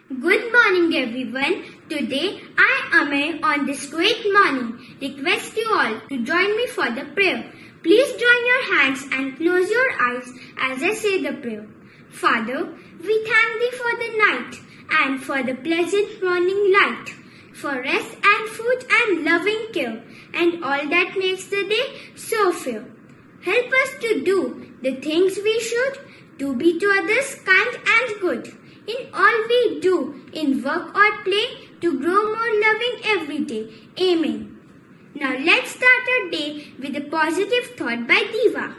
Good morning, everyone. Today I, Amay, on this great morning, request you all to join me for the prayer. Please join your hands and close your eyes as I say the prayer. Father, we thank thee for the night and for the pleasant morning light, for rest and food and loving care, and all that makes the day so fair. Help us to do the things we should, to be to others kind and good. In all we do, in work or play, to grow more loving every day. Amen. Now let's start our day with a positive thought by Diva.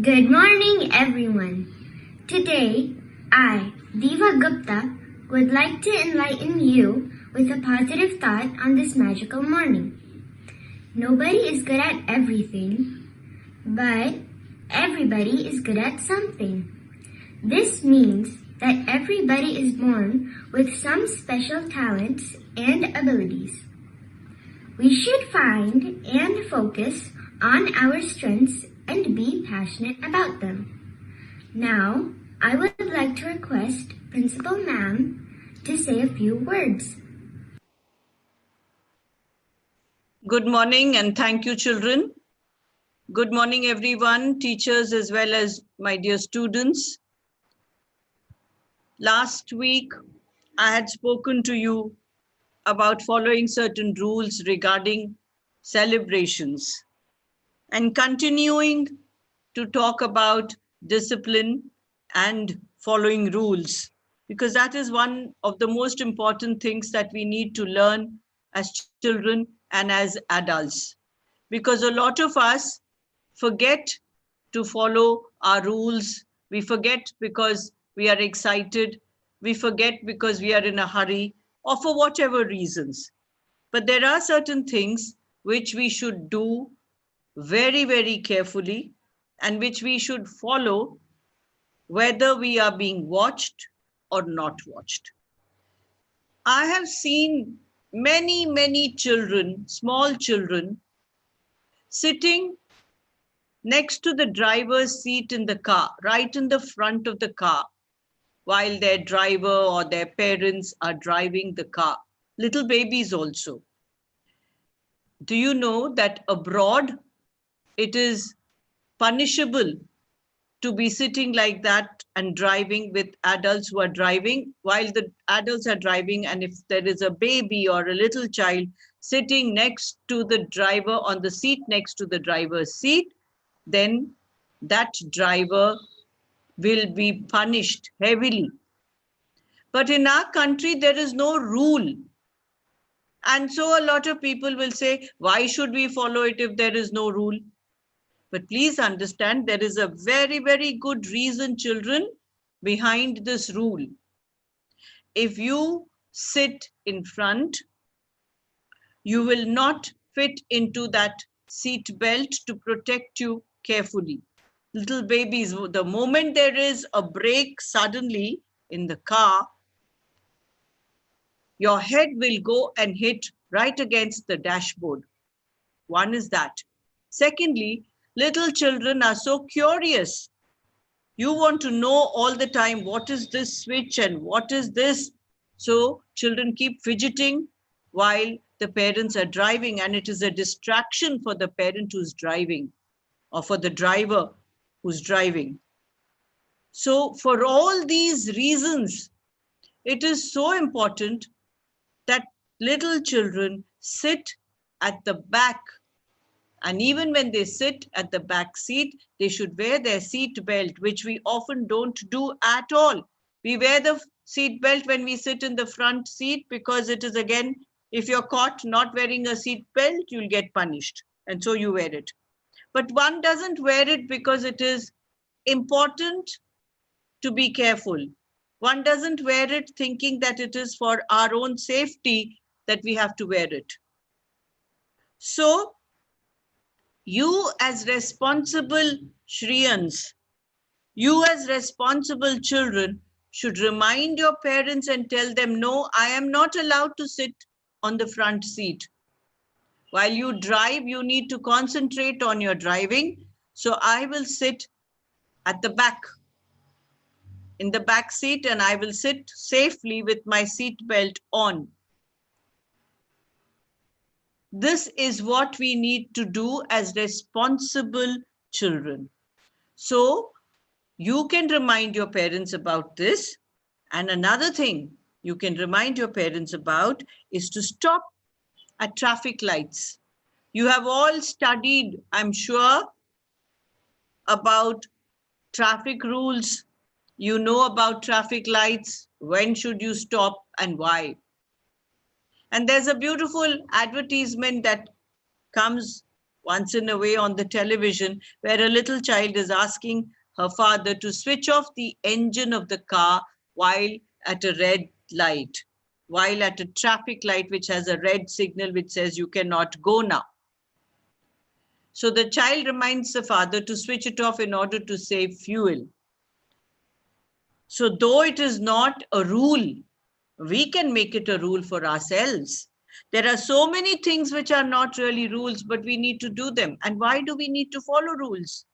Good morning, everyone. Today, I, Diva Gupta, would like to enlighten you with a positive thought on this magical morning. Nobody is good at everything, but everybody is good at something. This means that everybody is born with some special talents and abilities. We should find and focus on our strengths and be passionate about them. Now, I would like to request Principal Ma'am to say a few words. Good morning and thank you, children. Good morning, everyone, teachers as well as my dear students. Last week, I had spoken to you about following certain rules regarding celebrations and continuing to talk about discipline and following rules, because that is one of the most important things that we need to learn as children and as adults. Because a lot of us forget to follow our rules. We forget because we are excited. We forget because we are in a hurry or for whatever reasons. But there are certain things which we should do very, very carefully and which we should follow whether we are being watched or not watched. I have seen many, many children, small children, sitting next to the driver's seat in the car, right in the front of the car, while their driver or their parents are driving the car. Little babies also. Do you know that abroad it is punishable to be sitting like that and driving with adults who are driving while the adults are driving, and if there is a baby or a little child sitting next to the driver on the seat next to the driver's seat, then that driver will be punished heavily. But in our country, there is no rule. And so a lot of people will say, why should we follow it if there is no rule? But please understand, there is a very, very good reason, children, behind this rule. If you sit in front, you will not fit into that seat belt to protect you carefully. Little babies, the moment there is a brake suddenly in the car, your head will go and hit right against the dashboard. One is that. Secondly, little children are so curious. You want to know all the time, what is this switch and what is this? So children keep fidgeting while the parents are driving, and it is a distraction for the parent who's driving or for the driver who's driving. So for all these reasons, it is so important that little children sit at the back. And even when they sit at the back seat, they should wear their seat belt, which we often don't do at all. We wear the seat belt when we sit in the front seat because it is, again, if you're caught not wearing a seat belt, you'll get punished. And so you wear it. But one doesn't wear it because it is important to be careful. One doesn't wear it thinking that it is for our own safety that we have to wear it. So, you as responsible Shriyans, you as responsible children should remind your parents and tell them, no, I am not allowed to sit on the front seat. While you drive, you need to concentrate on your driving. So I will sit at the back in the back seat and I will sit safely with my seat belt on. This is what we need to do as responsible children. So you can remind your parents about this. And another thing you can remind your parents about is to stop at traffic lights. You have all studied, I'm sure, about traffic rules. You know about traffic lights, when should you stop and why. And there's a beautiful advertisement that comes once in a way on the television where a little child is asking her father to switch off the engine of the car while at a red light, while at a traffic light which has a red signal which says you cannot go now. So the child reminds the father to switch it off in order to save fuel. So though it is not a rule, we can make it a rule for ourselves. There are so many things which are not really rules, but we need to do them. And why do we need to follow rules?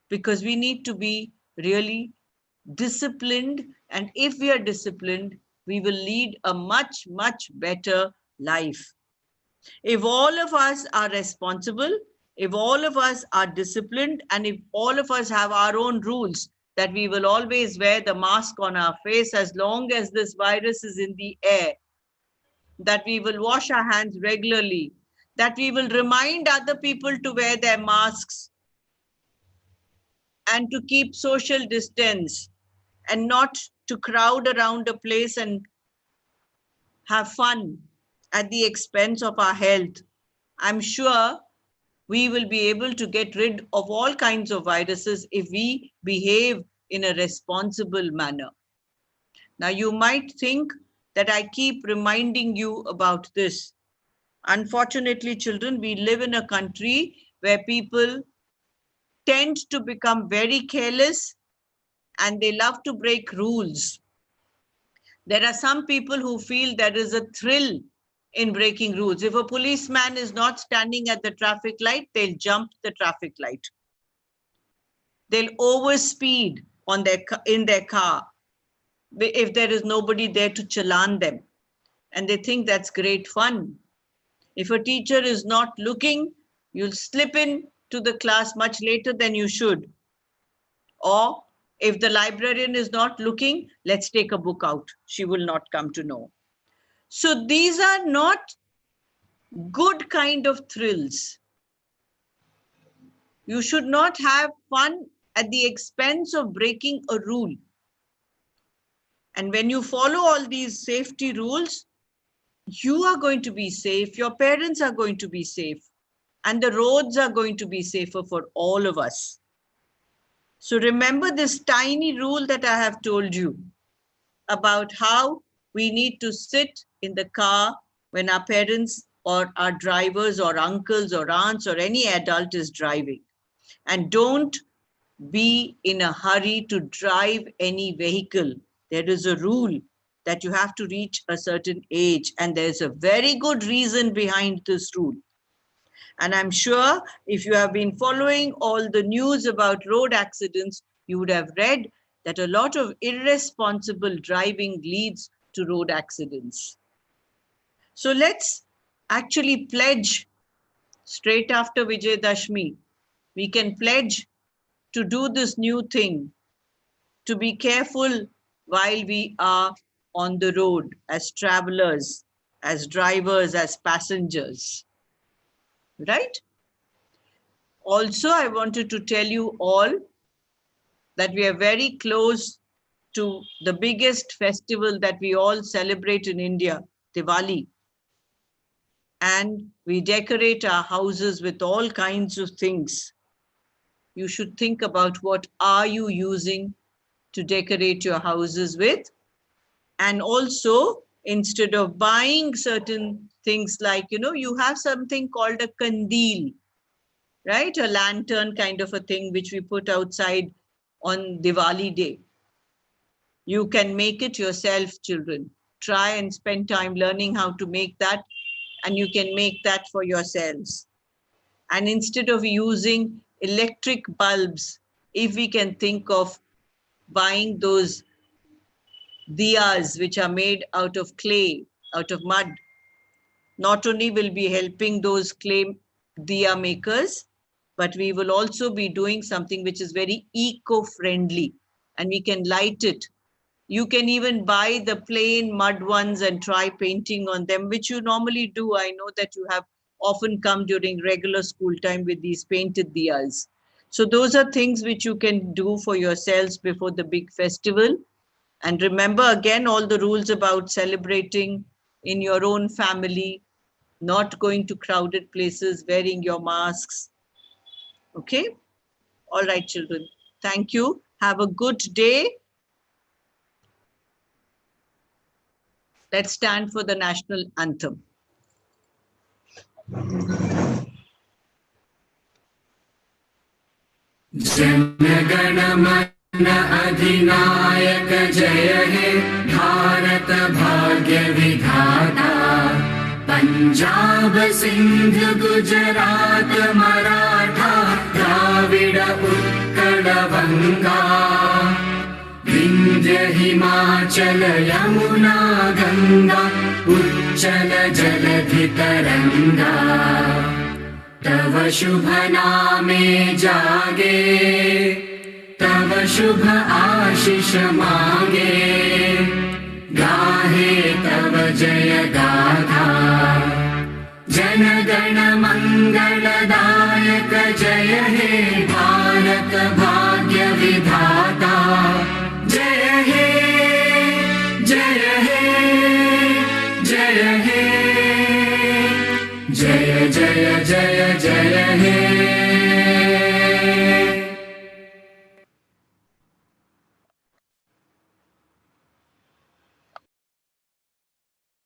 Because we need to be really disciplined. And if we are disciplined, we will lead a much, much better life. If all of us are responsible, if all of us are disciplined, and if all of us have our own rules, that we will always wear the mask on our face as long as this virus is in the air, that we will wash our hands regularly, that we will remind other people to wear their masks and to keep social distance and not to crowd around a place and have fun at the expense of our health. I'm sure we will be able to get rid of all kinds of viruses if we behave in a responsible manner. Now, you might think that I keep reminding you about this. Unfortunately, children, we live in a country where people tend to become very careless and they love to break rules. There are some people who feel there is a thrill in breaking rules. If a policeman is not standing at the traffic light, they'll jump the traffic light. They'll overspeed in their car if there is nobody there to challan them. And they think that's great fun. If a teacher is not looking, you'll slip in to the class much later than you should. Or if the librarian is not looking, let's take a book out. She will not come to know. So these are not good kind of thrills. You should not have fun at the expense of breaking a rule. And when you follow all these safety rules, you are going to be safe, your parents are going to be safe, and the roads are going to be safer for all of us. So remember this tiny rule that I have told you about how we need to sit in the car when our parents or our drivers or uncles or aunts or any adult is driving. And don't be in a hurry to drive any vehicle. There is a rule that you have to reach a certain age, and there's a very good reason behind this rule. And I'm sure if you have been following all the news about road accidents, you would have read that a lot of irresponsible driving leads to road accidents. So let's actually pledge straight after Vijayadashmi. We can pledge to do this new thing, to be careful while we are on the road as travelers, as drivers, as passengers. Right? Also, I wanted to tell you all that we are very close to the biggest festival that we all celebrate in India, Diwali. And we decorate our houses with all kinds of things. You should think about what are you using to decorate your houses with. And also, instead of buying certain things like, you have something called a kandil, right? A lantern kind of a thing which we put outside on Diwali day. You can make it yourself, children. Try and spend time learning how to make that, and you can make that for yourselves. And instead of using electric bulbs, if we can think of buying those diyas which are made out of clay, out of mud, not only will be helping those clay diya makers, but we will also be doing something which is very eco-friendly, and we can light it. You can even buy the plain mud ones and try painting on them, which you normally do. I know that you have often come during regular school time with these painted diyas. So those are things which you can do for yourselves before the big festival. And remember again all the rules about celebrating in your own family, not going to crowded places, wearing your masks. Okay? All right, children. Thank you. Have a good day. Let's stand for the national anthem. जनगण मन अधिनायक जय हे भारत भाग्य विधाता पंजाब सिंध गुजरात मराठा द्राविड उत्कल बंगा विंध्य हिमाचल यमुना गंगा उच्चल जलधि तरंगा तव शुभ नामे जागे तव शुभ आशीष मांगे गाहे तव जय गाथा जन गण मंगलदायक जय हे भारत भाग्य विधाता जय हे जय हे जय हे जय जय जय जय हे